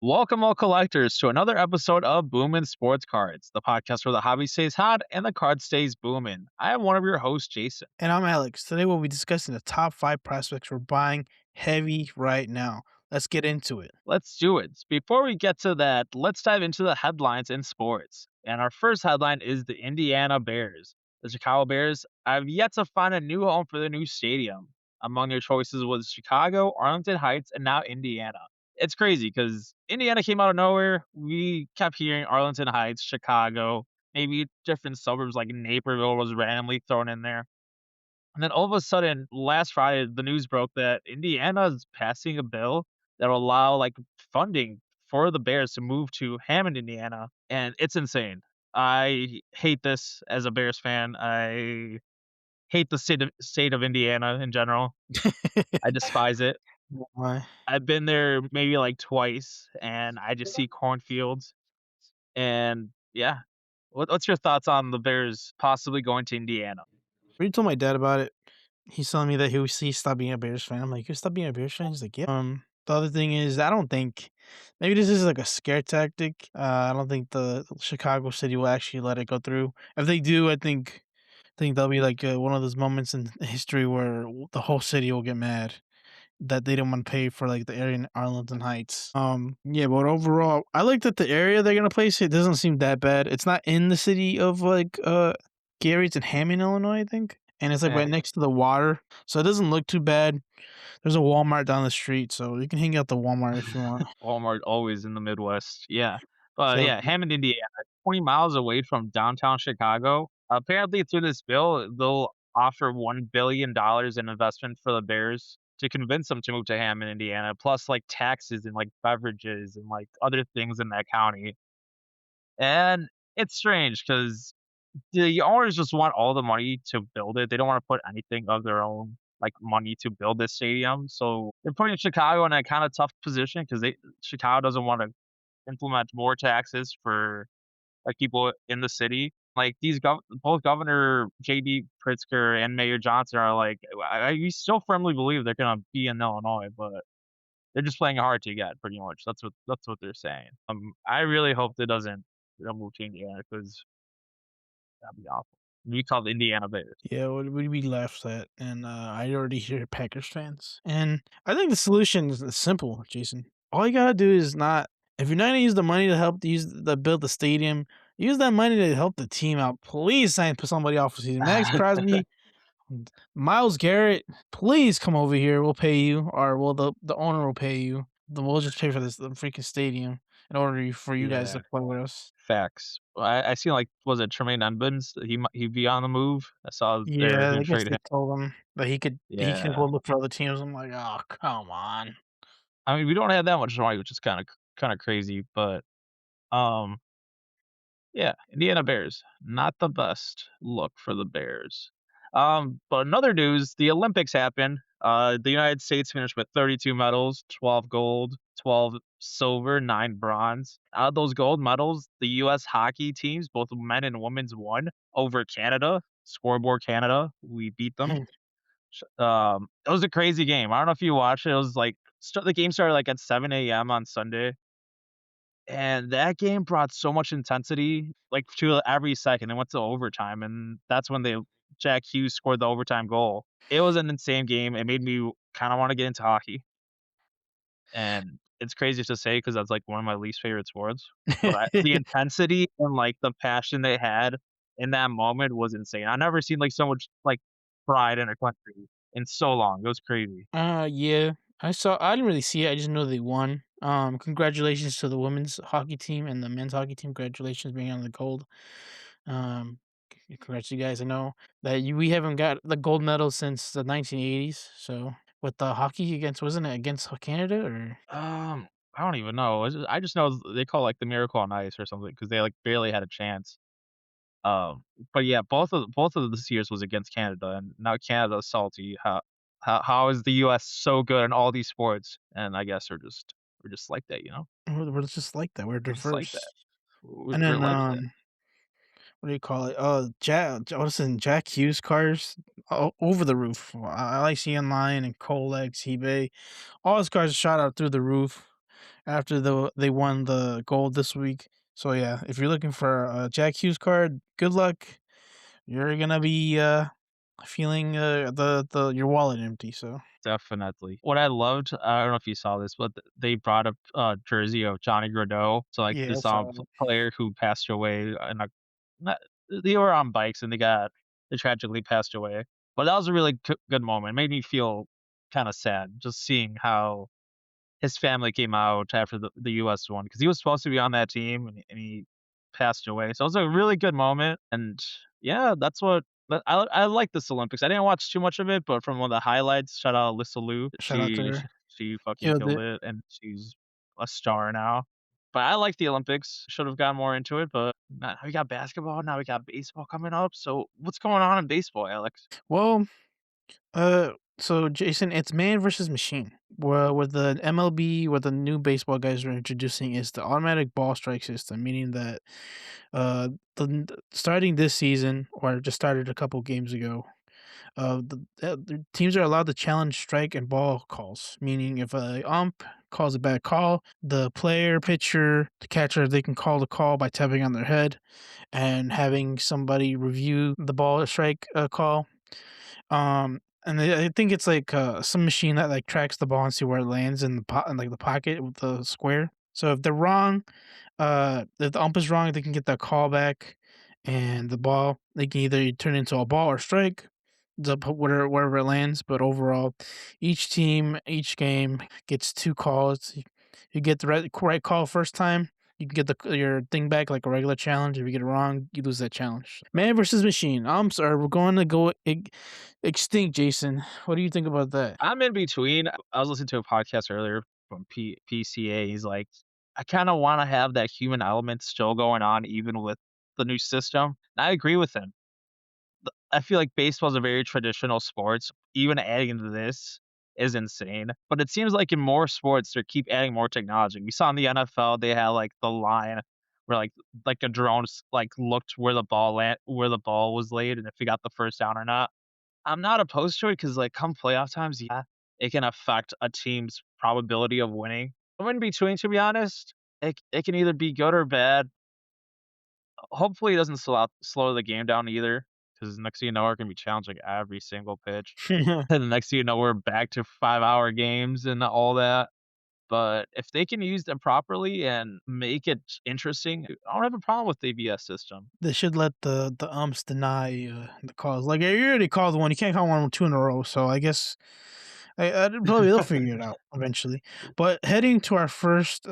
Welcome, all collectors, to another episode of Booomin Sports Cards, the podcast where the hobby stays hot and the card stays booming. I am one of your hosts, Jason. And I'm Alex. Today we'll be discussing the top 5 prospects for buying heavy right now. Let's get into it. Let's do it. Before we get to that, let's dive into the headlines in sports. And our first headline is the Indiana Bears. The Chicago Bears have yet to find a new home for their new stadium. Among their choices was Chicago, Arlington Heights, and now Indiana. It's crazy because Indiana came out of nowhere. We kept hearing Arlington Heights, Chicago, maybe different suburbs like Naperville was randomly thrown in there. And then all of a sudden, last Friday, the news broke that Indiana is passing a bill that will allow like funding for the Bears to move to Hammond, Indiana, and it's insane. I hate this as a Bears fan. I hate the state of Indiana in general. I despise it. Why? I've been there maybe like twice, and I just see cornfields. And yeah, what's your thoughts on the Bears possibly going to Indiana? I already told my dad about it. He's telling me that he stopped being a Bears fan. I'm like, you stopped being a Bears fan? He's like, yeah. The other thing is, I don't think maybe this is like a scare tactic. I don't think the Chicago City will actually let it go through. If they do, I think there'll be like one of those moments in history where the whole city will get mad that they didn't want to pay for, like, the area in Arlington Heights. Yeah, but overall, I like that the area they're gonna place it doesn't seem that bad. It's not in the city of, like, Gary, it's in Hammond, Illinois, I think, and it's, like, right Eh, next to the water, so it doesn't look too bad. There's a Walmart down the street, so you can hang out the Walmart if you want. Walmart always in the Midwest. Yeah. But So yeah, Hammond, Indiana, 20 miles away from downtown Chicago. Apparently, through this bill, they'll offer $1 billion in investment for the Bears to convince them to move to Hammond, Indiana, plus like taxes and like beverages and like other things in that county. And it's strange because the owners just want all the money to build it. They don't want to put anything of their own like money to build this stadium. So they're putting Chicago in a kind of tough position because they Chicago doesn't want to implement more taxes for like people in the city. Like both Governor JB Pritzker and Mayor Johnson are like, we still firmly believe they're gonna be in Illinois, but they're just playing hard to get pretty much. That's what they're saying. I really hope that doesn't move to Indiana because that'd be awful. We call the Indiana Bears. yeah, we laughed at, and, I already hear Packers fans, and I think the solution is simple, Jason. All you gotta do is not if you're not gonna use the money to help build the stadium, use that money to help the team out. Please sign somebody off the season. Max Crosby, Myles Garrett, please come over here. We'll pay you, or well, the owner will pay you. Then we'll just pay for the freaking stadium in order for you guys Yeah. to play with us. Facts. I seen, like, was it Tremaine Edmonds? He'd be on the move. I saw they're Yeah, gonna I guess trade they him. told him that he can Yeah. go look for other teams. I'm like, "Oh, come on." I mean, we don't have that much money, which is kinda crazy, but, um, yeah, Indiana Bears, not the best look for the Bears. But in other news, the Olympics happened. The United States finished with 32 medals, 12 gold, 12 silver, 9 bronze. Out of those gold medals, the US hockey teams, both men and women's, won over Canada, scoreboard Canada. We beat them. It was a crazy game. I don't know if you watched it. It was like the game started like at 7 a.m. on Sunday, and that game brought so much intensity, like, to every second. It went to overtime, and that's when Jack Hughes scored the overtime goal. It was an insane game. It made me kinda wanna get into hockey, and it's crazy to say because that's, like, one of my least favorite sports, but the intensity and, like, the passion they had in that moment was insane. I never seen, like, so much, like, pride in a country in so long. It was crazy. Yeah, I didn't really see it, I just know they won. Congratulations to the women's hockey team and the men's hockey team. Congratulations being on the gold. Um, congrats to you guys. I know that we haven't got the gold medal since the 1980s, so with the hockey against wasn't it against Canada or I don't even know. I just know they call it, like, the Miracle on Ice or something because they, like, barely had a chance. But yeah, both of this years was against Canada, and now Canada's salty. How is the US so good in all these sports? And I guess we're just like that, you know? we're just like that, we're We're just like diverse. that. We're And we're then, like that. what do you call it? What is it? Jack Hughes cars over the roof. I like see online and Colex, eBay. All his cars are shot out through the roof. after they won the gold this week. So yeah, if you're looking for a Jack Hughes card, good luck. You're gonna be feeling the your wallet empty. So Definitely. What I loved, I don't know if you saw this, but they brought up a jersey of Johnny Gaudreau. So, like, yeah, this, so player who passed away in a not they were on bikes and they tragically passed away. But that was a really good moment. It made me feel kinda sad just seeing how his family came out after the US won because he was supposed to be on that team and he passed away. So it was a really good moment, and yeah, that's what but I like this Olympics. I didn't watch too much of it, but from one of the highlights, shout out Alyssa Liu. shout out to her. She fucking Killed killed it. it, and she's a star now. But I like the Olympics. Should have gotten more into it, but now we got basketball, now we got baseball coming up. So what's going on in baseball, Alex? Well, so Jason, it's man versus machine. Well, with the MLB, what the new baseball guys are introducing is the automatic ball strike system, meaning that uh, starting this season or just started a couple games ago, the teams are allowed to challenge strike and ball calls, meaning if a ump calls a bad call, the player, pitcher, the catcher, they can call the call by tapping on their head and having somebody review the ball strike call. And I think it's like some machine that like tracks the ball and see where it lands in the in like the pocket with the square. So if they're wrong, if the ump is wrong, they can get that call back, and the ball they can either turn into a ball or strike, wherever it lands. But overall, each team, each game gets two calls. You get the right call first time. You can get your thing back like a regular challenge. If you get it wrong, you lose that challenge. Man versus machine. I'm sorry, we're going to go extinct, Jason. What do you think about that? I'm in between. I was listening to a podcast earlier from PCA. He's like, I kind of want to have that human element still going on, even with the new system. And I agree with him. I feel like baseball is a very traditional sport. So even adding to this is insane. But it seems like in more sports, they keep adding more technology. We saw in the NFL, they had like the line where like a drone like looked where the ball was laid, and if he got the first down or not. I'm not opposed to it because, like, come playoff times, yeah, it can affect a team's probability of winning. I'm in between, to be honest. It can either be good or bad. Hopefully, it doesn't slow the game down either, because next thing you know, we're gonna be challenging every single pitch. And the next thing you know, we're back to 5-hour games and all that. But if they can use them properly and make it interesting, I don't have a problem with the ABS system. They should let the umps deny the calls. Like you already called one, you can't call one two in a row. So I guess probably they'll figure it out eventually. But heading to our first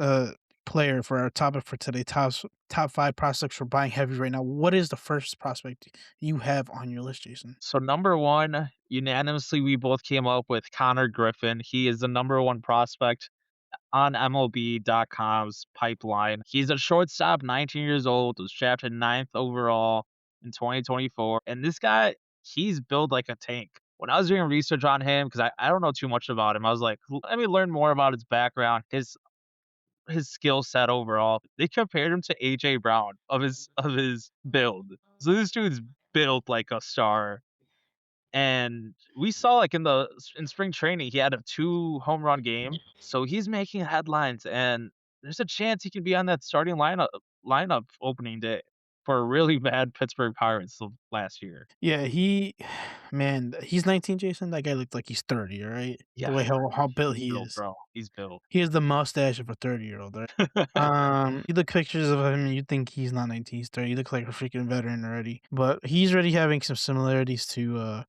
player for our topic for today, top five prospects for buying heavy right now. What is the first prospect you have on your list, Jason? So number 1, unanimously, we both came up with Konnor Griffin. He is the number 1 prospect on MLB.com's pipeline. He's a shortstop, 19 years old, was drafted 9th overall in 2024. And this guy, he's built like a tank. When I was doing research on him, because I don't know too much about him, I was like, let me learn more about his background, his skill set overall. They compared him to AJ Brown of his build. So this dude's built like a star, and we saw, like, in spring training, he had a 2 home run game, so he's making headlines, and there's a chance he could be on that starting lineup opening day for a really bad Pittsburgh Pirates of last year. Yeah, man, he's 19, Jason. That guy looked like he's 30, all right? The Yeah, way how built he's he built, is. bro. He's built. He has the mustache of a 30-year-old, right? You look pictures of him and you think he's not 19, he's 30. He looks like a freaking veteran already. But he's already having some similarities to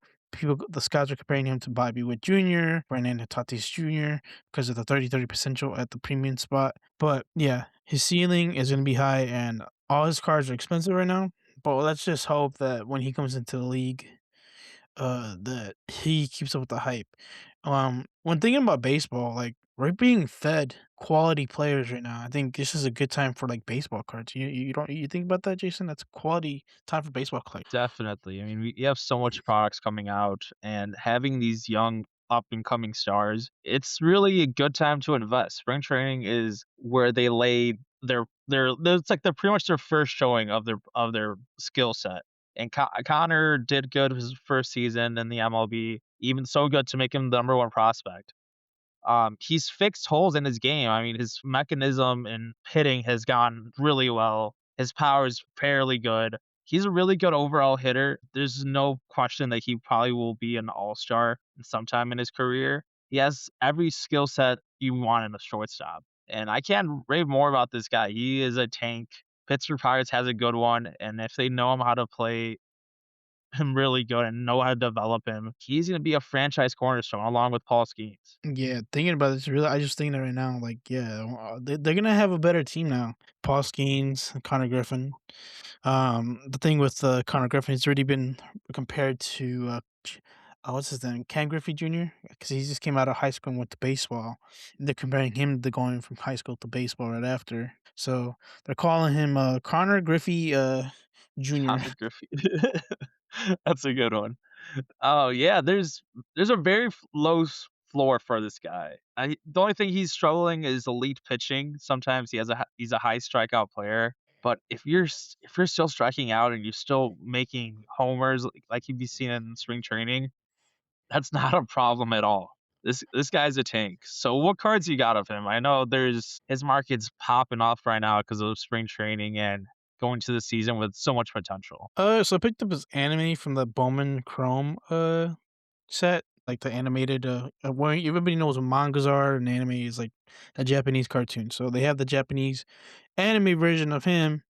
the scouts are comparing him to Bobby Witt Jr., Fernando Tatis Jr. because of the 30-30 potential at the premium spot. But yeah, his ceiling is gonna be high and all his cards are expensive right now. But let's just hope that when he comes into the league, that he keeps up with the hype. When thinking about baseball, like we're being fed quality players right now. I think this is a good time for like baseball cards. You don't you think about that, Jason? That's quality time for baseball cards. Definitely. I mean, we you have so much products coming out, and having these young up and coming stars, it's really a good time to invest. Spring training is where they lay it's like they're pretty much their first showing of their skill set. And Connor did good his first season in the MLB, even so good to make him the number 1 prospect. He's fixed holes in his game. I mean, his mechanism and hitting has gone really well. His power is fairly good. He's a really good overall hitter. There's no question that he probably will be an all-star sometime in his career. He has every skill set you want in a shortstop, and I can't rave more about this guy. He is a tank. Pittsburgh Pirates has a good one, and if they know him how to play him really good and know how to develop him, he's gonna be a franchise cornerstone along with Paul Skeens. Yeah, thinking about this, really, I just thinking that right now, like, yeah, they're gonna have a better team now. Paul Skeens, Konnor Griffin. The thing with Konnor Griffin, he's already been compared to what's his name, Ken Griffey Jr. Because he just came out of high school and went to baseball. And they're comparing him to going from high school to baseball right after. So they're calling him Connor Griffey Jr. Konnor Griffin. That's a good one. Oh, yeah, there's a very low floor for this guy. The only thing he's struggling is elite pitching. Sometimes he's a high strikeout player, but if you're still striking out and you're still making homers like you'd be seeing in spring training, that's not a problem at all. This guy's a tank. So what cards you got of him? I know there's his market's popping off right now because of spring training and going to the season with so much potential. So I picked up his anime from the Bowman Chrome set, like the animated where everybody knows what mangas are and anime is like a Japanese cartoon. So they have the Japanese anime version of him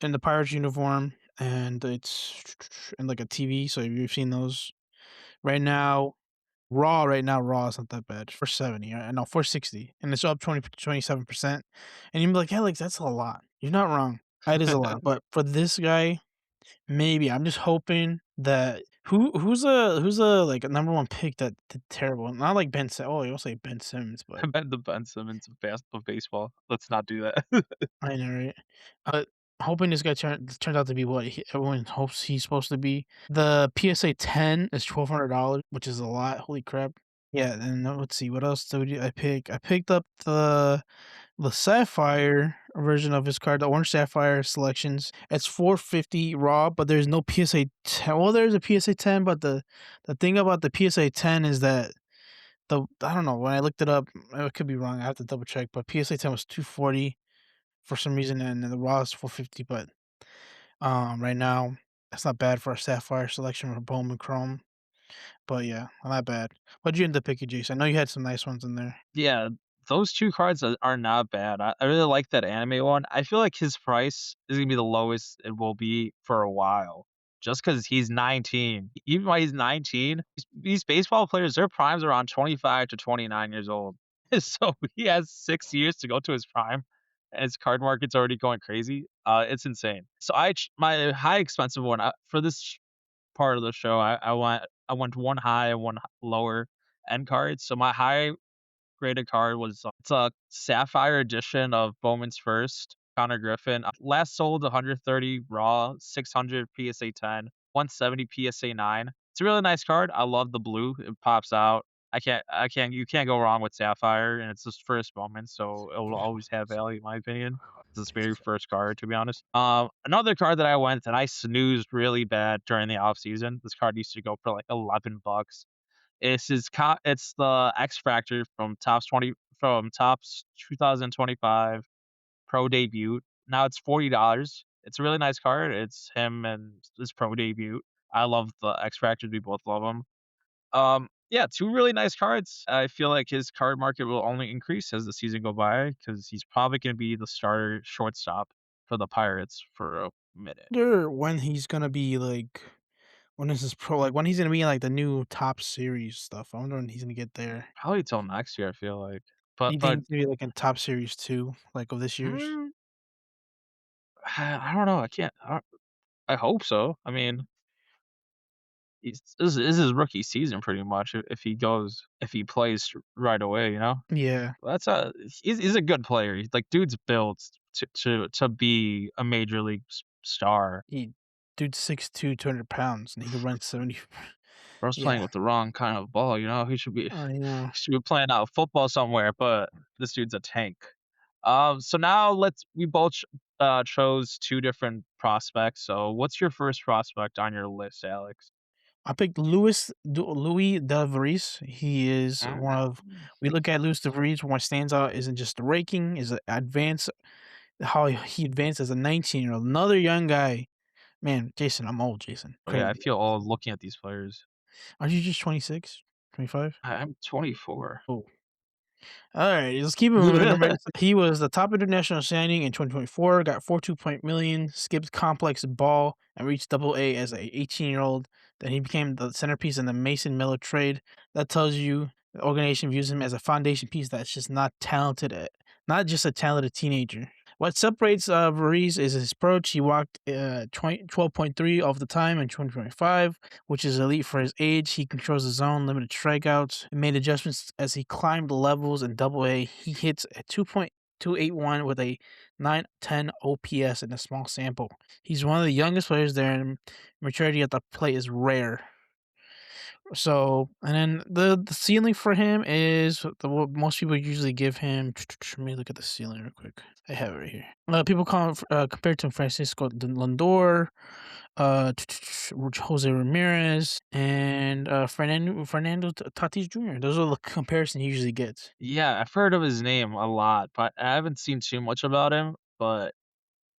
in the Pirates uniform, and it's in like a TV. So if you've seen those right now, Raw is not that bad. 470, no 460, and it's up 27%. And you'd be like, Alex, that's a lot. You're not wrong. It is a lot, but for this guy, maybe I'm just hoping that who's a like a number one pick that did terrible. Not like oh, you'll say Ben Simmons, but Ben the Ben Simmons of baseball. Let's not do that. I know, right? Uh, hoping this guy turns out to be what everyone hopes he's supposed to be. The PSA 10 is $1,200, which is a lot. Holy crap! Yeah, and let's see what else did I pick. I picked up the sapphire version of his card, the orange sapphire selections. It's 450 raw, but there's no PSA 10. Well, there's a PSA 10, but the thing about the PSA 10 is that I don't know, when I looked it up, I could be wrong. I have to double check, but PSA 10 was 240 for some reason, and the raw is 450. But right now, that's not bad for a sapphire selection from Bowman Chrome. But yeah, not bad. What'd you end up picking, Jason? I know you had some nice ones in there. Yeah, those 2 cards are not bad. I really like that anime one. I feel like his price is gonna be the lowest it will be for a while, just because he's 19. Even while he's 19, these baseball players, their primes are around 25 to 29 years old. So he has 6 years to go to his prime, and his card market's already going crazy. It's insane. So my high expensive one, for this part of the show, I went one high and one lower end cards. So my high graded card was it's a sapphire edition of Bowman's First, Konnor Griffin. Last sold 130 raw, 600 PSA 10, 170 PSA 9. It's a really nice card. I love the blue. It pops out. You can't go wrong with Sapphire, and it's his first Bowman, so it will always have value in my opinion. It's his very first card, to be honest. Another card that I went and I snoozed really bad during the off season. This card used to go for like $11. It's the X Factor from Topps 2025 Pro Debut. Now it's $40. It's a really nice card. It's him and his pro debut. I love the X Factors. We both love them. Yeah, 2 really nice cards. I feel like his card market will only increase as the season go by because he's probably gonna be the starter shortstop for the Pirates for a minute. Wonder when he's gonna be like when is his pro like when he's gonna be in like the new top series stuff. I wonder when he's gonna get there. Probably till next year, I feel like. You But think he's gonna be like in top series two, like of this year's? mm, I don't know. I hope so. I mean, this is his rookie season pretty much if he plays right away, you know? Yeah. That's a he's a good player. He's like dude's built to be a major league star. He dude's 6'2", 200 pounds, and he can run 70. Bro's playing Yeah. with the wrong kind of ball, you know? I know. He should be playing out football somewhere, but this dude's a tank. So now we both chose 2 different prospects. So what's your first prospect on your list, Alex? I picked Louis Delvaris. He is one of Mm. we look at Louis Delvaris, what stands out isn't just the ranking, is advance how he advanced as a 19-year-old. Another young guy. Man, Jason, I'm old, Jason. Oh, yeah, I Crazy. feel old looking at these players. Aren't you just 26, 25? I'm 24. Oh. Alright, let's keep it moving. He was the top international signing in 2024, got 4.2 million, skipped complex ball, and reached double A as a 18-year-old. Then he became the centerpiece in the Mason Miller trade. That tells you the organization views him as a foundation piece that's just not talented, not just a talented teenager. What separates Varese is his approach. He walked 12.3 off the time in 2025, which is elite for his age. He controls the zone, limited strikeouts, and made adjustments as he climbed levels in Double A. He hits at 2.281 with a 910 OPS in a small sample. He's one of the youngest players there, and maturity at the plate is rare. So, and then the ceiling for him is what most people usually give him. Let me look at the ceiling real quick. I have it right here. People call him compared to Francisco Lindor, Jose Ramirez, and Fernando Tatis Jr. Those are the comparison he usually gets. Yeah, I've heard of his name a lot, but I haven't seen too much about him, but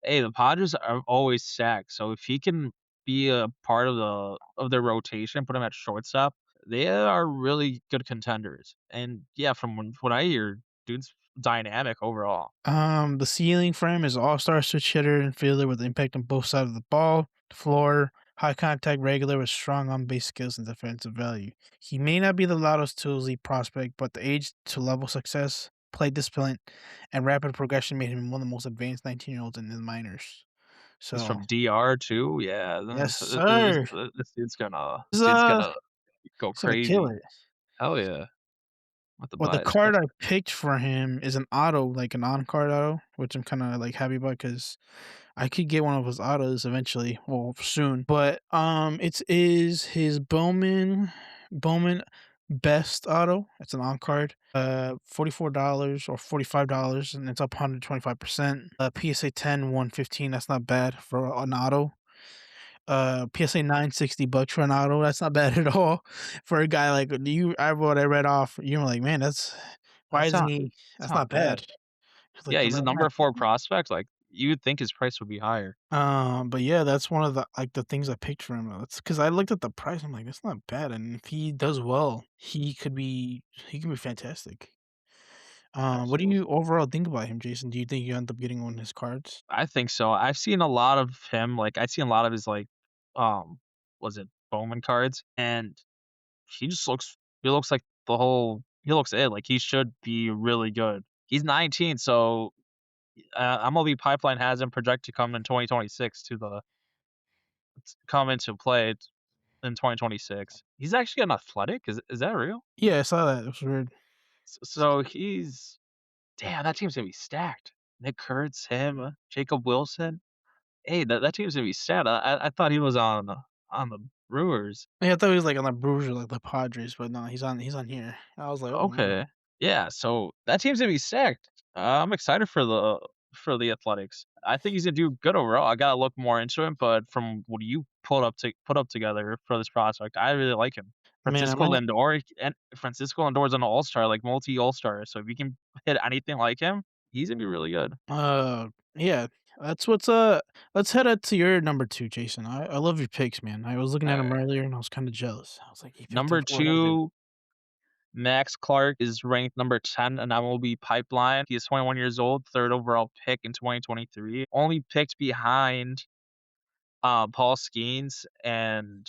hey, the Padres are always stacked, so if he can be a part of their rotation, put him at shortstop, they are really good contenders. And yeah, from what I hear, dude's dynamic overall. The ceiling for him is all-star switch hitter and fielder with impact on both sides of the ball, floor, high contact regular with strong on base skills and defensive value. He may not be the loudest to elite prospect, but the age to level success, play discipline, and rapid progression made him one of the most advanced 19-year-olds in the minors. He's So, from DR too, yeah, yes, sir. this dude's gonna He's, go he's gonna kill crazy. it. Hell yeah, with the Well, the bias, card but I picked for him is an auto, like an on-card auto, which I'm kinda, like, happy about because I could get one of his autos eventually, well, soon. But, it is his Bowman Best auto. It's an on-card, $44 or $45, and it's up 125%. PSA 10, 115, that's not bad for an auto. PSA 9, $60 for an auto, that's not bad at all for a guy like you. What I read off, you're like, "Man, that's why that's isn't not he?" that's That's not not bad. bad. It's like Yeah, the he's a right number matchup. 4 prospect, like, you would think his price would be higher. But yeah, that's one of the like the things I picked for him. That's because I looked at the price. I'm like, that's not bad, and if he does well, he can be fantastic. What do Absolutely. you overall think about him, Jason? Do you think you end up getting one of his cards? I think so. I've seen a lot of him, like, I've seen a lot of his, like, um, was it Bowman cards? And he just he looks like he looks it, like, he should be really good. He's 19, so, MLB Pipeline has him projected to come in 2026 come into play in 2026. He's actually an athletic? Is that real? Yeah, I saw that. It was weird. So he's damn, that team's gonna be stacked. Nick Kurtz, him, Jacob Wilson. Hey, that team's gonna be stacked. I thought he was on the Brewers. Yeah, I thought he was like on the Brewers or like the Padres, but no, he's on here. I was like, oh man. Okay. Yeah, so that team's gonna be stacked. I'm excited for the Athletics. I think he's gonna do good overall. I gotta look more into him, but from what you put up together for this prospect, I really like him. Man, I Francisco might Lindor and Francisco Lindor is an all-star, like multi all-star. So if you can hit anything like him, he's gonna be really good. yeah, that's what's let's head up to your number two, Jason. I love your picks, man. I was looking at All him right. earlier and I was kind of jealous. I was like, he picked him Number before I did. 2, Max Clark is ranked number 10 in MLB Pipeline. He is 21 years old, 3rd overall pick in 2023. Only picked behind Paul Skeens and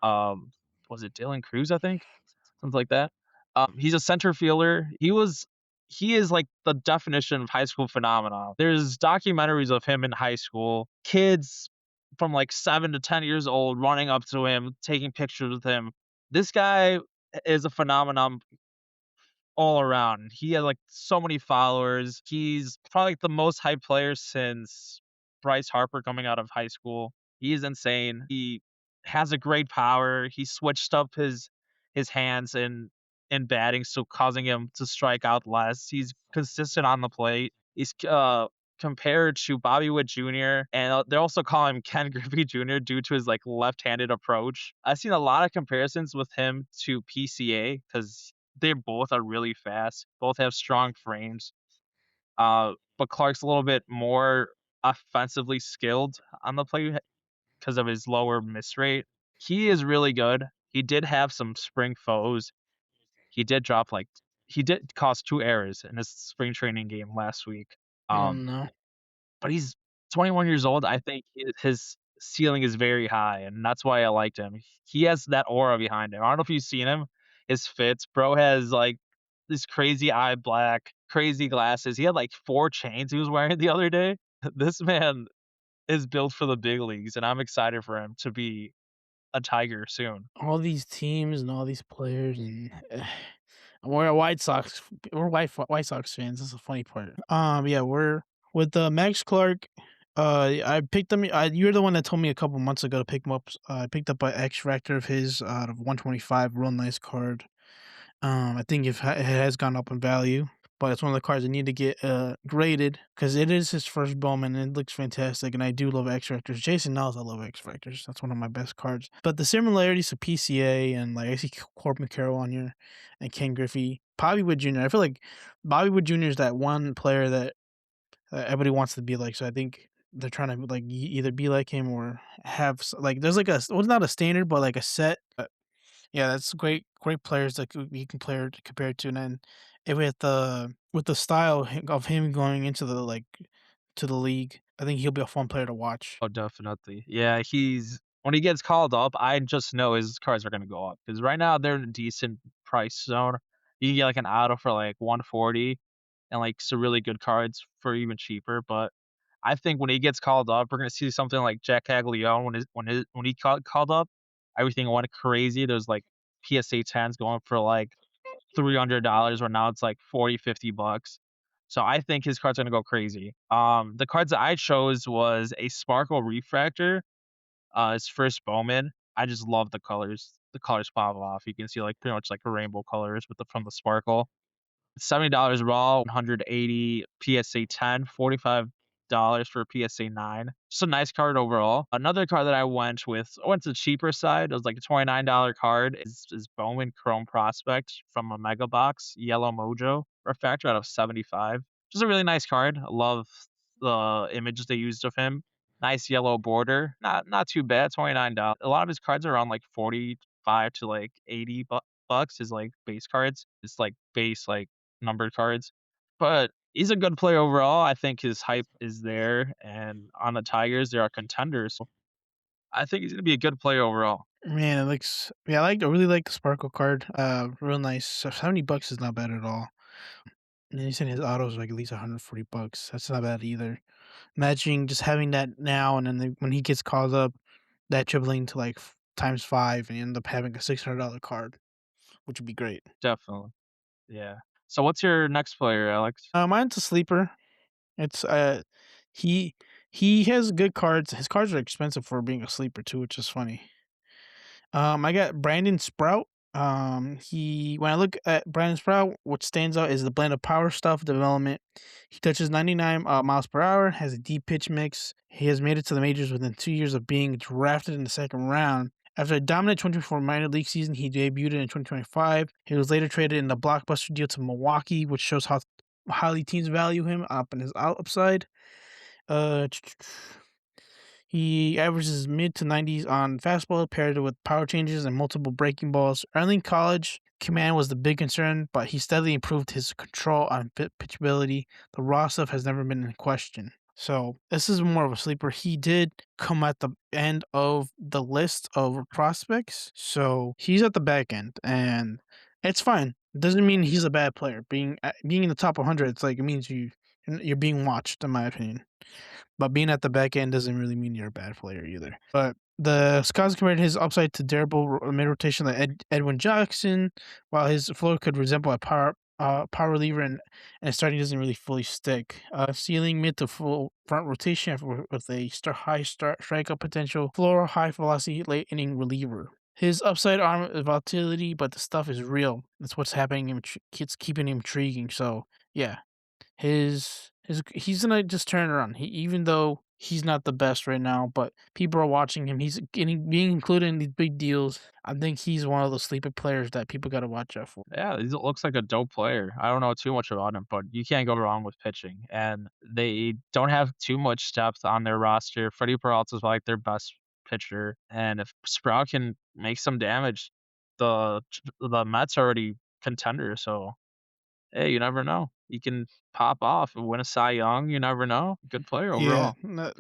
um, was it Dylan Cruz? I think something like that. He's a center fielder. He is like the definition of high school phenomenon. There's documentaries of him in high school. Kids from like 7 to 10 years old running up to him, taking pictures with him. This guy is a phenomenon all around. He has, like, so many followers. He's probably, like, the most hyped player since Bryce Harper coming out of high school. He is insane. He has a great power. He switched up his hands in batting, so causing him to strike out less. He's consistent on the plate. compared to Bobby Witt Jr., and, they also call him Ken Griffey Jr. due to his, like, left-handed approach. I've seen a lot of comparisons with him to PCA because they both are really fast, both have strong frames, but Clark's a little bit more offensively skilled on the play because of his lower miss rate. He is really good. He did have some spring foes. He did drop, like he did cause 2 errors in his spring training game last week. Oh, Um, no. but he's 21 years old. I think his ceiling is very high, and that's why I liked him. He has that aura behind him. I don't know if you've seen him, his fits. Bro has, like, this crazy eye black, crazy glasses. He had, like, 4 chains he was wearing the other day. This man is built for the big leagues, and I'm excited for him to be a Tiger soon. All these teams and all these players and we're a White Sox fans. That's the funny part. Yeah, we're with Max Clark. I picked him. You're the one that told me a couple months ago to pick him up. I picked up an X Factor of his out of 125. Real nice card. I think it has gone up in value, but it's one of the cards I need to get graded because it is his first Bowman and it looks fantastic. And I do love X Factors. Jason knows I love X Factors. That's one of my best cards. But the similarities to PCA and like I see Corbin Carroll on here and Ken Griffey, Bobby Wood Jr. I feel like Bobby Wood Jr. is that one player that everybody wants to be like. So I think they're trying to like either be like him or have like there's like a well not a standard but like a set yeah, that's great players that you can player to compare to, and then with the style of him going into the like to the league, I think he'll be a fun player to watch. Oh, definitely. Yeah, he's when he gets called up, I just know his cards are gonna go up because right now they're in a decent price zone. You can get, like, an auto for, like, 140 and, like, some really good cards for even cheaper, but I think when he gets called up, we're gonna see something like Jack Caglione when he called up, everything went crazy. There's, like, PSA 10s going for, like, $300 where now it's like 40, $50. So I think his cards are gonna go crazy. The cards that I chose was a Sparkle Refractor, his first Bowman. I just love the colors. The colors pop off. You can see like pretty much like rainbow colors with the from the sparkle. $70 raw, 180 PSA 10, $45 for PSA 9. Just a nice card overall. Another card that I went to the cheaper side. It was like a $29 card is Bowman Chrome Prospect from a Mega Box, Yellow Mojo Refractor out of 75. Just a really nice card. I love the images they used of him. Nice yellow border. Not too bad, $29. A lot of his cards are around like 45 to like 80 bucks, his like base cards. It's like base like numbered cards. But he's a good player overall. I think his hype is there, and on the Tigers, they are contenders. I think he's gonna be a good player overall. Man, it looks yeah, I really like the Sparkle card. Real nice. So $70 is not bad at all. And he said his autos are like at least $140. That's not bad either. Imagine just having that now, and then when he gets called up, that tripling to like times five, and you end up having a $600 card, which would be great. Definitely. Yeah. So what's your next player, Alex? Mine's a sleeper. It's he he has good cards. His cards are expensive for being a sleeper too, which is funny. I got Brandon Sprout. He when I look at Brandon Sprout, what stands out is the blend of power stuff development. He touches 99 miles per hour, has a deep pitch mix. He has made it to the majors within 2 years of being drafted in the second round. After a dominant 24 minor league season, he debuted in 2025. He was later traded in the blockbuster deal to Milwaukee, which shows how highly teams value him up in his upside. Uh, he averages mid to 90s on fastball paired with power changes and multiple breaking balls. Early in college, command was the big concern, but he steadily improved his control on pitchability. The raw stuff has never been in question. So this is more of a sleeper. He did come at the end of the list of prospects, so he's at the back end, and it's fine. It doesn't mean he's a bad player. Being in the top 100, it's like it means you're being watched, in my opinion. But being at the back end doesn't really mean you're a bad player either. But the Scouts compared his upside to durable mid rotation like Edwin Jackson, while his floor could resemble a power reliever and starting doesn't really fully stick. Ceiling mid to full front rotation with a high strikeout potential, floor high velocity late inning reliever. His upside arm is volatility, but the stuff is real. That's what's happening. It's keeping him intriguing. So yeah, his he's gonna just turn around. Even though he's not the best right now, but people are watching him. He's getting being included in these big deals. I think he's one of those sleeper players that people gotta watch out for. Yeah, he looks like a dope player. I don't know too much about him, but you can't go wrong with pitching, and they don't have too much depth on their roster. Freddie Peralta's like their best pitcher, and if Sprout can make some damage, the Mets are already contenders, so, hey, you never know. He can pop off and win a Cy Young, you never know. Good player Yeah, overall.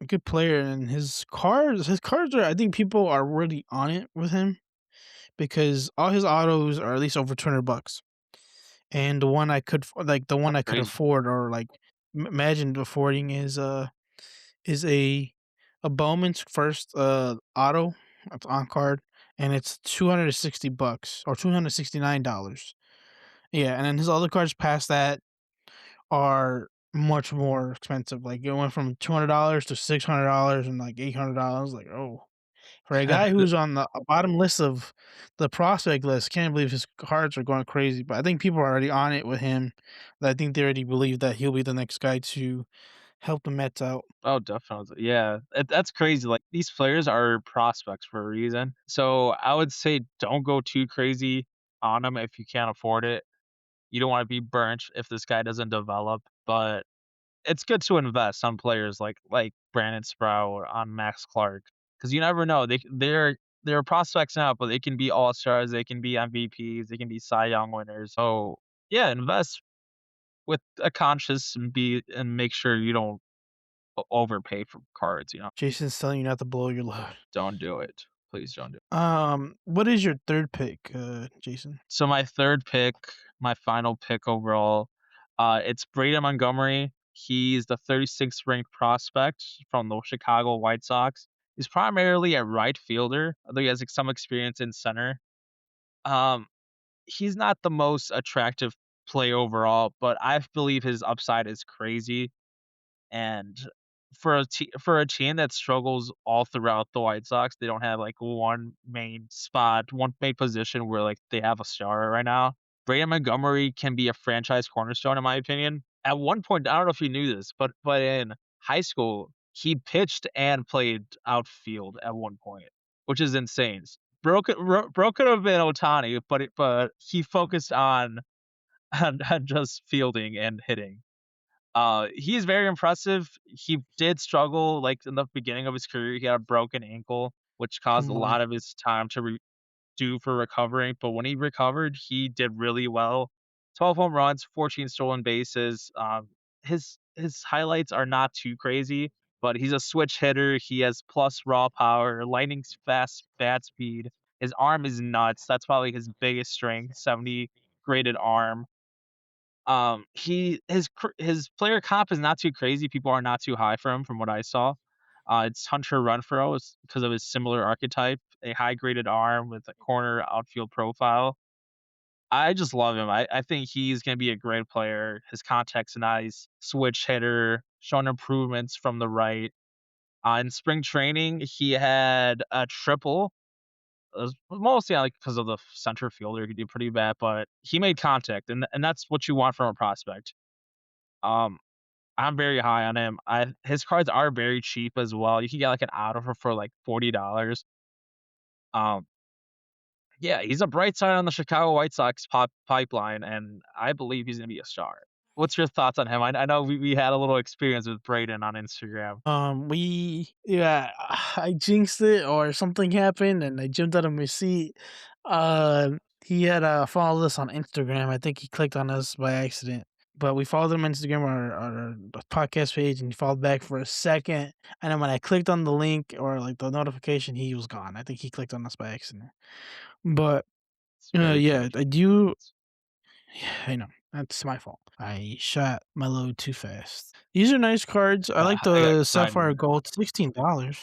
good player, and his cards are. I think people are really on it with him because all his autos are at least over $200. And the one I could the one That's I could crazy. afford or like imagine affording is a Bowman's first auto. It's on card and it's $260 or $269. Yeah, and then his other cards past that are much more expensive. Like it went from $200 to $600 and like $800. Like, oh, for a guy who's on the bottom list of the prospect list, can't believe his cards are going crazy. But I think people are already on it with him. I think they already believe that he'll be the next guy to help the Mets out. Oh, definitely. Yeah, that's crazy. Like these players are prospects for a reason. So I would say don't go too crazy on them if you can't afford it. You don't want to be burnt if this guy doesn't develop. But it's good to invest on players like Brandon Sprout or on Max Clark because you never know. They're prospects now, but they can be all stars. They can be MVPs. They can be Cy Young winners. So yeah, invest with a conscious and make sure you don't overpay for cards. Jason's telling you not to blow your load. Don't do it. Please don't do it. What is your third pick, Jason? So my 3rd pick, my final pick overall, it's Braden Montgomery. He's the 36th ranked prospect from the Chicago White Sox. He's primarily a right fielder, although he has, like, some experience in center. Um, he's not the most attractive play overall, but I believe his upside is crazy. And for a team that struggles all throughout the White Sox, they don't have, like, one main spot, one main position where, like, they have a star right now. Brandon Montgomery can be a franchise cornerstone, in my opinion. At one point, I don't know if you knew this, but in high school, he pitched and played outfield at one point, which is insane. Bro could have been Ohtani, but he focused on on just fielding and hitting. He's very impressive. He did struggle, like, in the beginning of his career, he had a broken ankle, which caused a Oh my. lot of his time to do for recovering, but when he recovered, he did really well. 12 home runs, 14 stolen bases. His highlights are not too crazy, but he's a switch hitter. He has plus raw power, lightning fast bat speed. His arm is nuts. That's probably his biggest strength, 70 graded arm. His player comp is not too crazy. People are not too high for him from what I saw. It's Hunter Renfroe is because of his similar archetype, a high graded arm with a corner outfield profile. I just love him. I think he's gonna be a great player. His contact's nice, switch hitter, showing improvements from the right. In spring training, he had a triple. It was mostly like because of the center fielder, he did pretty bad, but he made contact, and that's what you want from a prospect. Um, I'm very high on him. I His cards are very cheap as well. You can get, like, an auto for, like, $40. Um, yeah, he's a bright side on the Chicago White Sox pipeline, and I believe he's gonna be a star. What's your thoughts on him? I know we had a little experience with Braden on Instagram. Yeah, I jinxed it or something happened and I jumped out of my seat. He had followed us on Instagram. I think he clicked on us by accident. But we followed him on Instagram our podcast page and he followed back for a second. And then when I clicked on the link or like the notification, he was gone. I think he clicked on us by accident. But It's very yeah, I frustrating. do. Yeah, I know. That's my fault. I shot my load too fast. These are nice cards. I like I got the excited. Sapphire Gold, $16.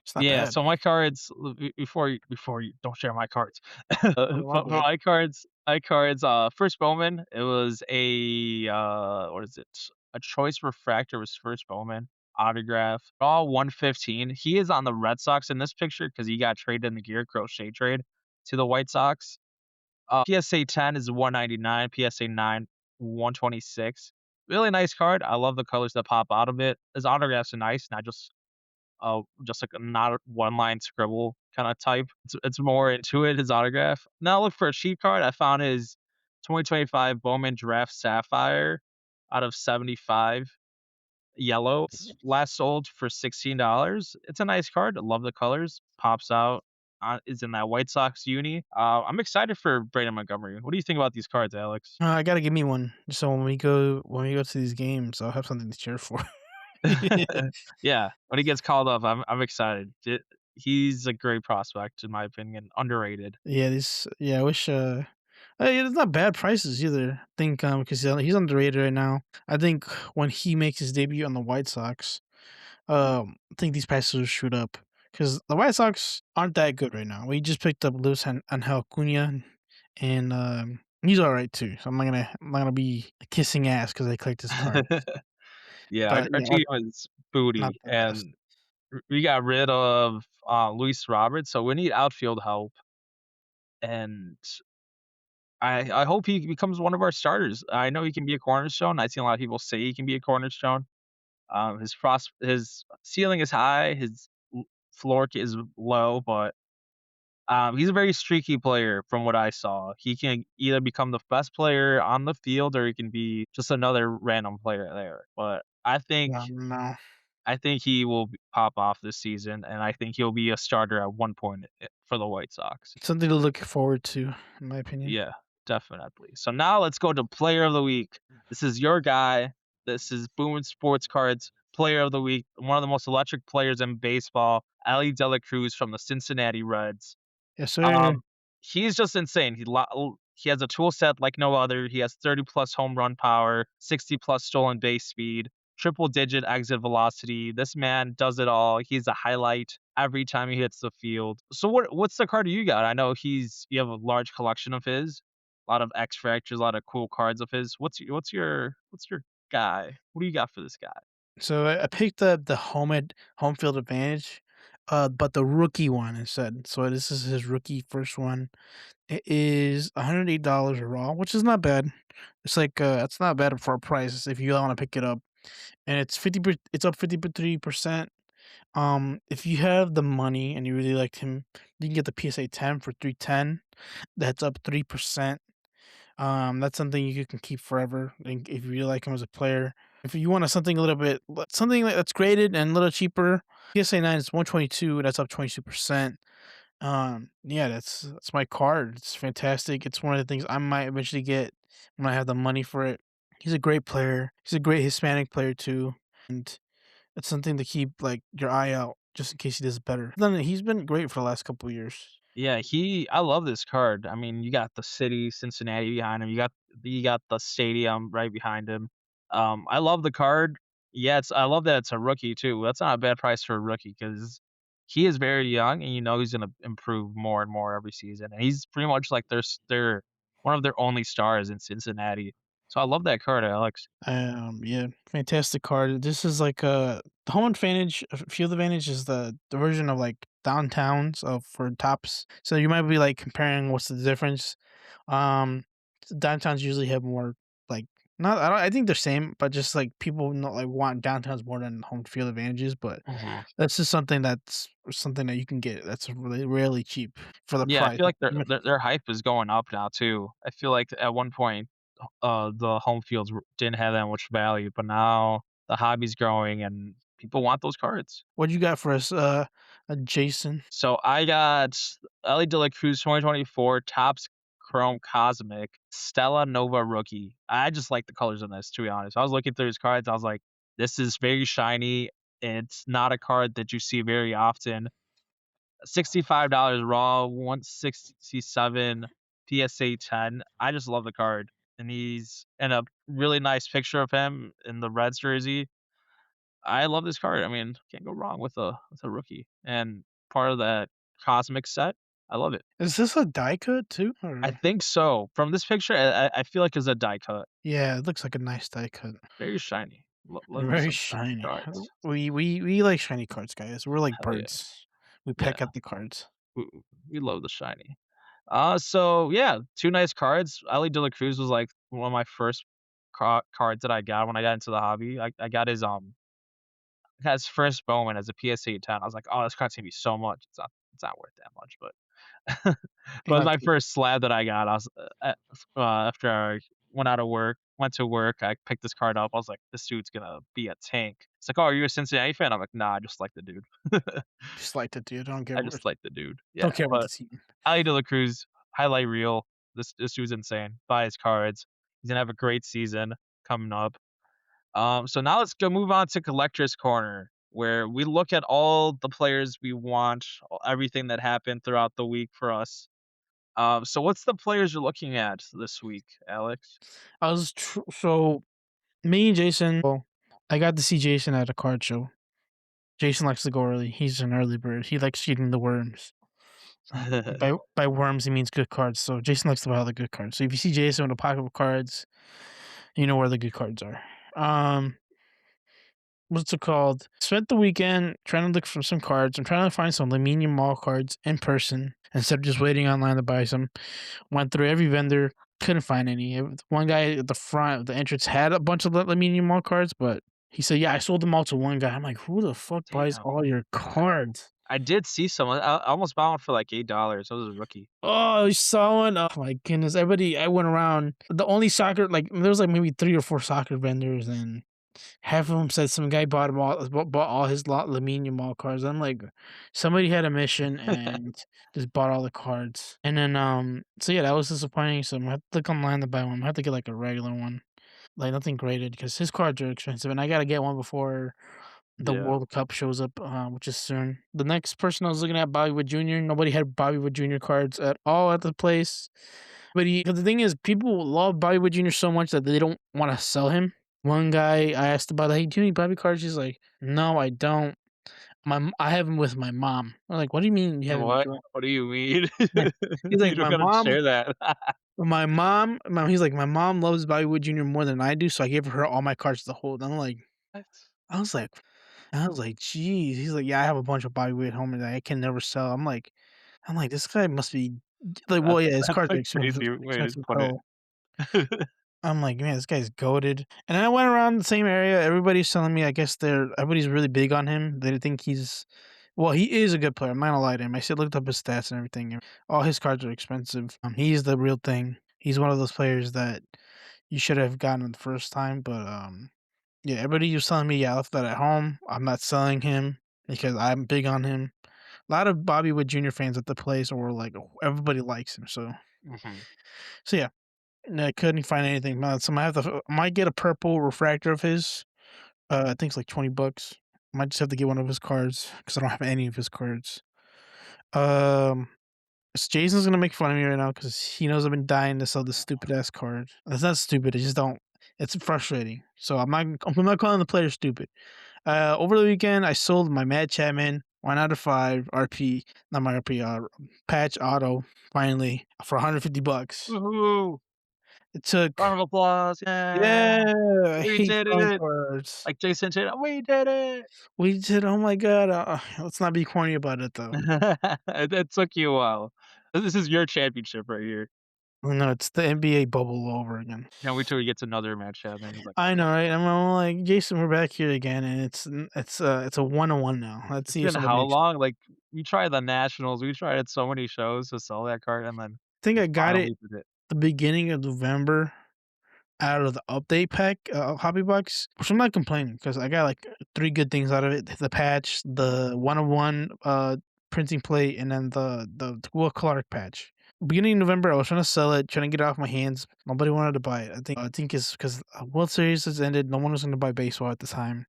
It's not Yeah, bad. so my cards before you don't share my cards. Oh, my For bad. my cards, first Bowman, it was what is it? A choice refractor was first Bowman autograph, all 115. He is on the Red Sox in this picture because he got traded in the Gear Crochet trade to the White Sox. PSA 10 is 199, PSA 9, 126. Really nice card. I love the colors that pop out of it. His autographs are nice, not just like a not a one-line scribble kinda type. It's more into it, his autograph. Now look for a cheap card. I found his 2025 Bowman Draft Sapphire out of 75 yellow. It's last sold for $16. It's a nice card. I love the colors. Pops out. Is in that White Sox uni. I'm excited for Brandon Montgomery. What do you think about these cards, Alex? I gotta give me one, so when we go to these games, I'll have something to cheer for. Yeah, when he gets called up, I'm excited. He's a great prospect in my opinion, underrated. Yeah, I wish, it's not bad prices either. I think, because he's underrated right now. I think when he makes his debut on the White Sox, I think these prices will shoot up because the White Sox aren't that good right now. We just picked up Luis Angel Acuna, and, he's alright too, so I'm not gonna be kissing ass because I clicked his card, Yeah, but our yeah, team is not booty, the best. and we got rid of, Luis Roberts, so we need outfield help, and I hope he becomes one of our starters. I know he can be a cornerstone. I've seen a lot of people say he can be a cornerstone. His ceiling is high, his floor is low, but he's a very streaky player from what I saw. He can either become the best player on the field or he can be just another random player there. But No. I think he will pop off this season, and I think he'll be a starter at one point for the White Sox. Something to look forward to, in my opinion. Yeah, definitely. So now let's go to Player of the Week. This is your guy. This is Booomin Sports Cards Player of the Week. One of the most electric players in baseball, Ali De La Cruz from the Cincinnati Reds. Yes, sir. Um, he's just insane. He has a tool set like no other. He has 30 plus home run power, 60 plus stolen base speed, triple digit exit velocity. This man does it all. He's a highlight every time he hits the field. So what's the card you got? I know you have a large collection of his, a lot of X Factors, a lot of cool cards of his. What's your guy? What do you got for this guy? So I picked up the home field advantage, but the rookie one instead. So this is his rookie first one. It is $108 raw, which is not bad. It's like it's not bad for a price if you want to pick it up, and it's up 53%. If you have the money and you really liked him, you can get the PSA 10 for 310. That's up 3%. That's something you can keep forever, and if you really like him as a player. If you want something a little bit something that's graded and a little cheaper, PSA 9 is 122, that's up 22%. Yeah, that's my card. It's fantastic. It's one of the things I might eventually get when I have the money for it. He's a great player. He's a great Hispanic player too, and it's something to keep like your eye out just in case he does better. Then he's been great for the last couple of years. Yeah, I love this card. I mean, you got the city, Cincinnati behind him. You got the stadium right behind him. I love the card. Yeah, I love that it's a rookie too. That's not a bad price for a rookie because he is very young, and you know he's gonna improve more and more every season. And he's pretty much like their one of their only stars in Cincinnati. So I love that card, Alex. Yeah, fantastic card. This is like the home advantage, field advantage is the version of like downtowns of for tops. So you might be like comparing what's the difference. Um, downtowns usually have more like not I don't I think they're same, but just like people not like want downtowns more than home field advantages. But Mhm. that's just something that you can get that's really really cheap for the Yeah, I price. feel like their hype is going up now too. I feel like at one point, the home fields didn't have that much value, but now the hobby's growing and people want those cards. What you got for us, Jason? So I got Ellie De La Cruz 2024 Topps Chrome Cosmic Stella Nova Rookie. I just like the colors in this, to be honest. I was looking through his cards. I was like, this is very shiny. It's not a card that you see very often. $65 raw, 167 PSA 10. I just love the card. And he's in a really nice picture of him in the Reds jersey. I love this card. I mean, can't go wrong with a rookie. And part of that cosmic set. I love it. Is this a die cut too, I or think so. From this picture, I feel like it's a die cut. yeah, it looks like a nice die cut. Very shiny. Love me Very some shiny shiny. cards. We like shiny cards, guys. We're like Hell yeah. birds. We Yeah. peck at the cards. We, we love the shiny. So yeah, 2 nice cards. Ali De La Cruz was like one of my first cards that I got when I got into the hobby. I got his first Bowman as a PSA 10. I was like, "Oh, this card's gonna be so much." It's not worth that much, but but You it was have my to first slab that I got. I was, after I went to work, I picked this card up. I was like, "This dude's gonna be a tank." It's like, "Oh, are you a Cincinnati fan?" I'm like, "Nah, I just like the dude." just like it, dude. I just like the dude. Yeah, Don't care about the but team. Ali De La Cruz, highlight reel. This dude's insane. Buy his cards. He's gonna have a great season coming up. So now let's go move on to collector's corner, where we look at all the players we want, everything that happened throughout the week for us. So what's the players you're looking at this week, Alex? So me and Jason. Well, I got to see Jason at a card show. Jason likes to go early. He's an early bird. He likes eating the worms. By worms, he means good cards. So Jason likes to buy all the good cards. So if you see Jason with a pocket of cards, you know where the good cards are. Um, what's it called? Spent the weekend trying to look for some cards. I'm trying to find some Lamine Mall cards in person instead of just waiting online to buy some. Went through every vendor, couldn't find any. One guy at the front of the entrance had a bunch of Lamine Mall cards, but he said, "Yeah, I sold them all to one guy." I'm like, "Who the fuck buys Damn. all your cards?" I did see someone. I almost bought one for like $8. That was a rookie. Oh, you saw one? Oh my goodness. Everybody I went around. The only soccer like there was like maybe 3 or 4 soccer vendors and half of them said some guy bought 'em all bought all his lot Lamine Yamal cards. I'm like, somebody had a mission and just bought all the cards. And then so yeah, that was disappointing. So I'm gonna have to look online to buy one. I'm gonna have to get like a regular one. Like nothing graded because his cards are expensive and I gotta get one before the Yeah. World Cup shows up, which is soon. The next person I was looking at, Bobby Wood Jr. Nobody had Bobby Wood Jr. cards at all at the place. But the thing is, people love Bobby Wood Jr. so much that they don't want to sell him. One guy I asked about, "Hey, do you need Bobby cards?" He's like, "No, I don't. I have him with my mom." I'm like, "What do you mean you have him with What? your mom?" What do you mean? Yeah. He's like, You don't gotta share that. He's like, "My mom loves Bobby Wood Jr. more than I do, so I gave her all my cards to hold." I'm like, What? I was like "Geez." He's like, "Yeah, I have a bunch of Bobby Wood at home that I can never sell." I'm like, "This guy must be like, well, yeah, his That's cards a are expensive crazy way to expensive put it. hell." I'm like, "Man, this guy's goated." And then I went around the same area, everybody's telling me, I guess everybody's really big on him. They think he is a good player, I'm not gonna lie to him. I said looked up his stats and everything, and all his cards are expensive. He's the real thing. He's one of those players that you should have gotten the first time, but, yeah, everybody was telling me, "Yeah, I left that at home. I'm not selling him because I'm big on him." A lot of Bobby Wood Jr. fans at the place were like, "Oh, everybody likes him." Mhm. So yeah, and I couldn't find anything. So I might get a purple refractor of his. I think it's like $20. Might just have to get one of his cards because I don't have any of his cards. Um, Jason's gonna make fun of me right now because he knows I've been dying to sell this stupid ass card. It's not stupid. I just don't. It's frustrating. So I'm not calling the player stupid. Over the weekend, I sold my Matt Chapman 1 out of 5 RP, not my RP, patch auto finally for $150. Woohoo! It took Round of applause, yeah! yeah, I We hate did selling it! cards. Like Jason said, "We did it!" We did oh my god, let's not be corny about it though. That took you a while. This is your championship right here. No, it's the NBA bubble all over again. Can't wait till he gets another match out, man. He's like, I know, right? I'm like, "Jason, we're back here again, and it's a one-on-one now. Let's "It's see if been somebody how makes." long?" Like, we tried the nationals, we tried at so many shows to sell that card, and then I think we I got it finally did it. the beginning of November out of the update pack, hobby box, which I'm not complaining because I got, like, 3 good things out of it. The patch, the one-of-one, printing plate, and then the Will Clark patch. Beginning of November, I was trying to sell it, trying to get it off my hands. Nobody wanted to buy it. I think it's because World Series has ended, no one was gonna buy baseball at the time,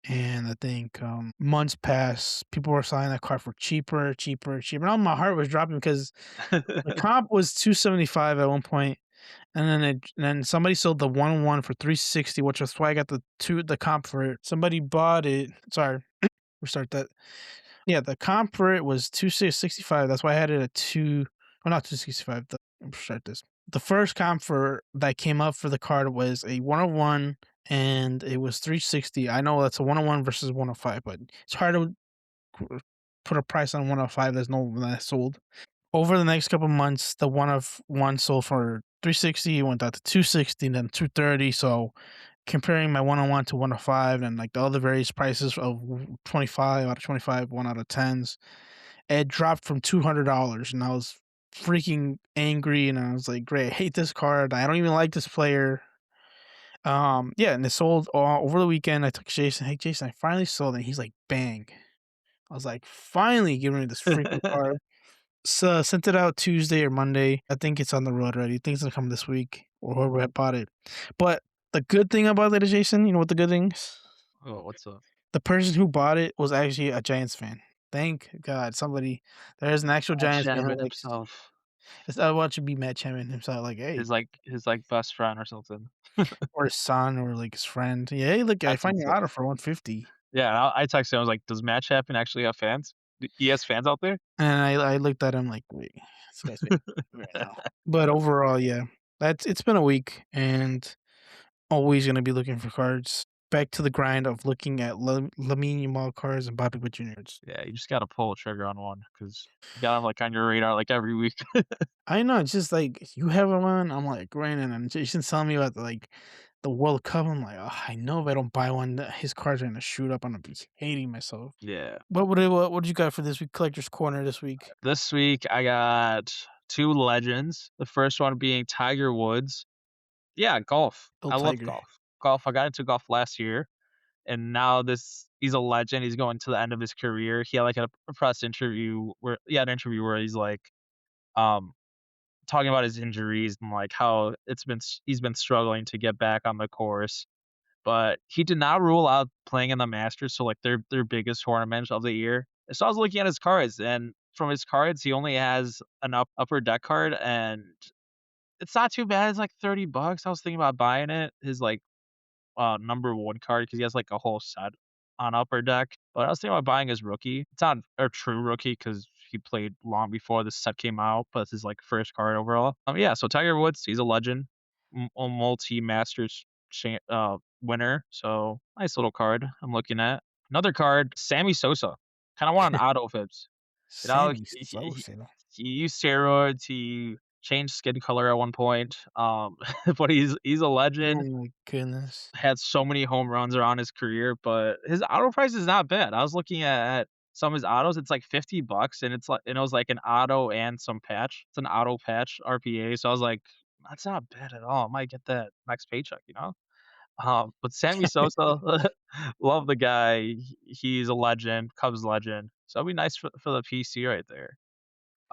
and I think, months passed, people were selling that card for cheaper, cheaper, cheaper. Now my heart was dropping because the comp was 275 at one point, and then somebody sold the 1 for 360, which is why I got the comp for it. Somebody bought it sorry, restart that. Yeah, the comp for it was 265, that's why I had it at 2 well, not 265, restart this. The first comp for that came up for the card was a 101, and it was 360. I know that's a 101 versus 105, but it's hard to put a price on 105 there's no one that sold. Over the next couple months, the 1 of 1 sold for 360, it went down to 260, then 230. So comparing my 101 to 105 and like the other various prices of 25 out of 25, 1 out of 10s, it dropped from $200. And I was freaking angry. And I was like, great, I hate this card. I don't even like this player. Yeah, and it sold over the weekend. I took Jason, hey Jason, I finally sold it. He's like, bang. I was like, finally giving me this freaking card. So sent it out Tuesday or Monday. I think it's on the road already. I think it's gonna come this week or whoever had bought it. But the good thing about it, Jason, you know what the good thing is? Oh, what's up? The person who bought it was actually a Giants fan. Thank God, somebody there's an actual Matt Giants fan Chapman who likes himself, it's I watch it be Matt Chapman himself, like, hey, his best friend or something. or his son or like his friend. Yeah, hey, look, I That's find your insane. auto for 150. Yeah, and I texted him, I was like, "Does Matt Chapman actually have fans? He has fans out there?" And I looked at him like, wait, this guy's making me right now. But overall, yeah, that's it's been a week and always gonna be looking for cards. Back to the grind of looking at Lamine Yamal cards and Bobby Witt Juniors. Yeah, you just gotta pull a trigger on one because you got him, like, on your radar, like, every week. I know it's just like you have him on. I'm like grinding, and Jason's telling me about the World Cup. I'm like, oh, I know if I don't buy one, his cards are gonna shoot up. I'm gonna be hating myself. Yeah. What you got for this week? Collector's Corner this week. This week, I got 2 legends, the first one being Tiger Woods. Yeah, golf. Little I love Tiger. golf. Golf, I got into golf last year, and now this he's a legend, he's going to the end of his career. He had, like, a press interview where an interview where he's, like, um, talking about his injuries and, like, how he's been struggling to get back on the course, but he did not rule out playing in the Masters, so, like, their biggest tournament of the year. So I was looking at his cards, and from his cards, he only has an upper deck card, and it's not too bad. It's like $30. I was thinking about buying it. His, like, number 1 card because he has, like, a whole set on Upper Deck, but I was thinking about buying his rookie. It's not a true rookie because he played long before this set came out, but it's his, like, first card overall. Yeah, so Tiger Woods, he's a legend, a multi-Masters winner, so nice little card I'm looking at. Another card, Sammy Sosa. Kinda want an auto Fibs. You know, Sammy Sosa. he used steroids, he changed skin color at one point, but he's a Oh legend, my goodness. had so many home runs around his career, but his auto price is not bad. I was looking at some of his autos, it's like $50 and it was like an auto and some patch. It's an auto patch RPA, so I was like, "That's not bad at all. I might get that next paycheck," you know? But Sammy Sosa, love the guy. He's a legend, Cubs legend, so it'd be nice for the PC right there.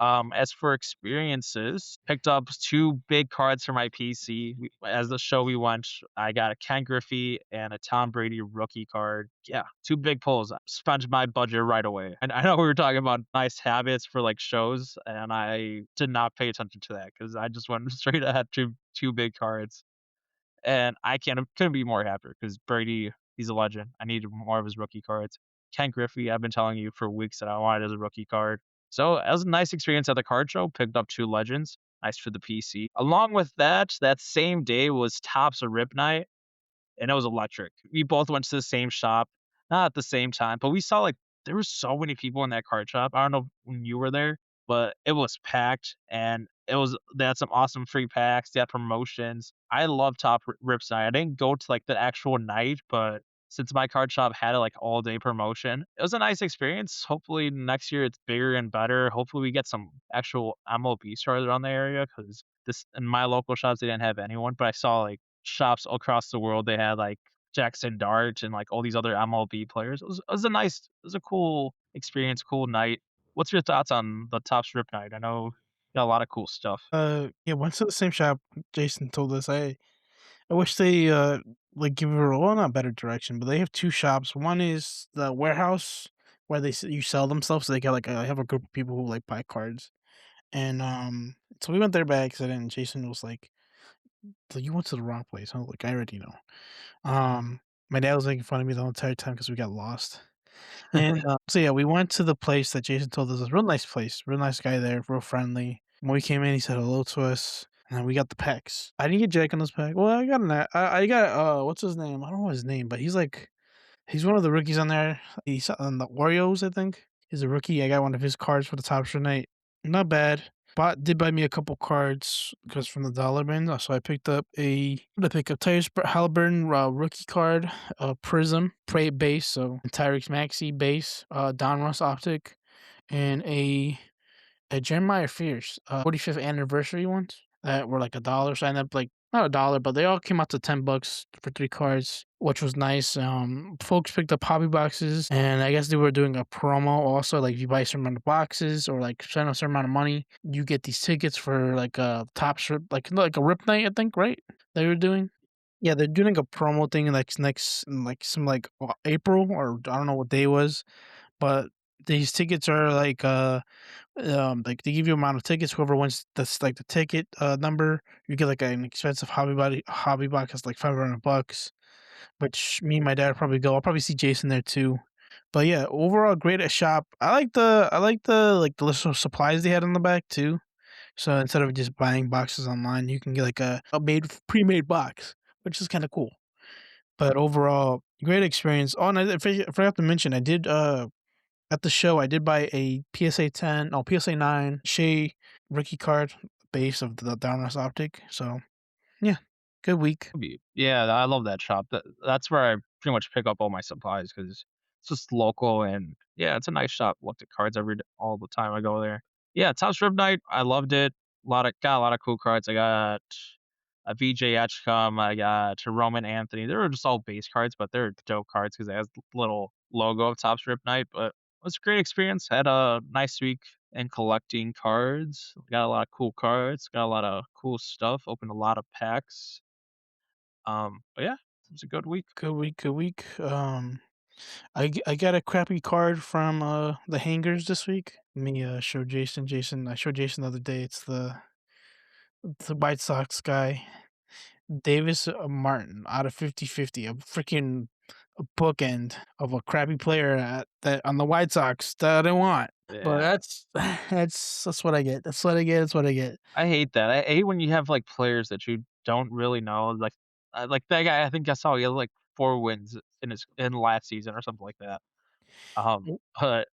As for experiences, picked up 2 big cards for my PC. As the show we went, I got a Ken Griffey and a Tom Brady rookie card. Yeah, 2 big pulls. Spent my budget right away. And I know we were talking about nice habits for, like, shows, and I did not pay attention to that because I just went straight ahead to 2 big cards. And I couldn't be more happier because Brady, he's a legend. I needed more of his rookie cards. Ken Griffey, I've been telling you for weeks that I wanted as a rookie card. So it was a nice experience at the card show. Picked up 2 legends. Nice for the PC. Along with that, that same day was Topps Rip Night and it was electric. We both went to the same shop, not at the same time, but we saw, like, there were so many people in that card shop. I don't know when you were there, but it was packed and they had some awesome free packs, they had promotions. I love Rips Night. I didn't go to, like, the actual night, but since my card shop had a, like, all day promotion, it was a nice experience. Hopefully next year it's bigger and better. Hopefully we get some actual MLB started around the area because this in my local shops they didn't have anyone, but I saw, like, shops across the world, they had, like, Jackson Dart and, like, all these other MLB players. It was a cool experience, cool night. What's your thoughts on the Top Strip night? I know you got a lot of cool stuff. Yeah, went to the same shop. Jason told us, I wish they like give her well not better direction, but they have 2 shops. One is the warehouse where you sell them stuff, so they got like have a group of people who like buy cards. And so we went there by accident. And Jason was like, "So you went to the wrong place." I was like, "I already know." My dad was making fun of me the whole entire time because we got lost. And so yeah, we went to the place that Jason told us was a real nice place, real nice guy there, real friendly. When we came in, he said hello to us, and then we got the packs. I didn't get Jake on this pack. Well, I got I got what's his name? I don't know his name, but he's one of the rookies on there. He's on the Oreos, I think. He's a rookie. I got one of his cards for the top night. Not bad. did buy me a couple cards because from the dollar bin. So I picked up I picked up Tyrese Halliburton rookie card, Prism Prey base, so Tyrese Maxey base, Don Russ optic, and a Jeremiah Fierce, 45th anniversary ones that were like a dollar. So I ended up like not a dollar, but they all came out to $10 for 3 cards, which was nice. Folks picked up hobby boxes, and I guess they were doing a promo also. Like if you buy a certain amount of boxes or like spend a certain amount of money, you get these tickets for like a top strip, like a rip night, I think, right? They were doing. Yeah, they're doing a promo thing like next, in, like some like April or I don't know what day it was, but these tickets are like they give you amount of tickets. Whoever wins that's like the ticket number, you get like an expensive hobby box that's like $500. Which me and my dad probably go. I'll probably see Jason there too. But yeah, overall great at shop. I like the list of supplies they had on the back too. So instead of just buying boxes online, you can get like a pre-made box, which is kind of cool. But overall, great experience. Oh, and I forgot to mention, I did at the show, I did buy a PSA 10, no PSA 9 Shea rookie card base of the Downers Optic. So yeah, good week. Yeah, I love that shop. That's where I pretty much pick up all my supplies because it's just local and yeah, it's a nice shop. Looked at cards all the time I go there. Yeah, Topps Rip Night, I loved it. Got a lot of cool cards. I got a VJ Etchcom, I got a Roman Anthony. They were just all base cards, but they're dope cards because it has the little logo of Topps Rip Night. But it was a great experience. Had a nice week in collecting cards. Got a lot of cool cards. Got a lot of cool stuff. Opened a lot of packs. But yeah, it was a good week. Good week, good week. I got a crappy card from the hangers this week. Let me show Jason. I showed Jason the other day. It's the White Sox guy, Davis Martin, out of 50/50, a freaking bookend of a crappy player that on the White Sox that I didn't want. But Yeah. that's what I get. That's what I get. That's what I get. I hate that. I hate when you have, like, players that you don't really know, like that guy, I think I saw he had, like, 4 wins in last season or something like that. Oop, But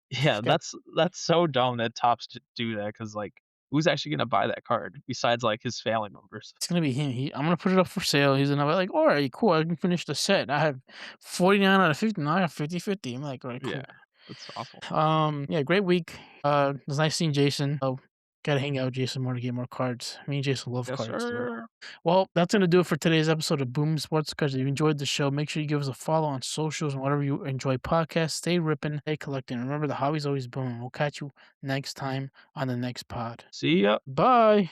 he's yeah, got that's so dumb that Topps do that because like, who's actually gonna buy that card besides, like, his family members? It's gonna be him. I'm gonna put it up for sale. He's gonna be like, all right, cool. I can finish the set. I have 49 out of 50. Now I have 50/50. I'm like, all right, Yeah, cool. that's awful. Yeah, great week. It was nice seeing Jason. Oh, gotta hang out with Jason more to get more cards. Me and Jason love Yes, cards. So. sir. Well, that's gonna do it for today's episode of Boom Sports Cards. If you enjoyed the show, make sure you give us a follow on socials and whatever you enjoy podcasts. Stay ripping, stay collecting. Remember, the hobby's always booming. We'll catch you next time on the next pod. See ya. Bye.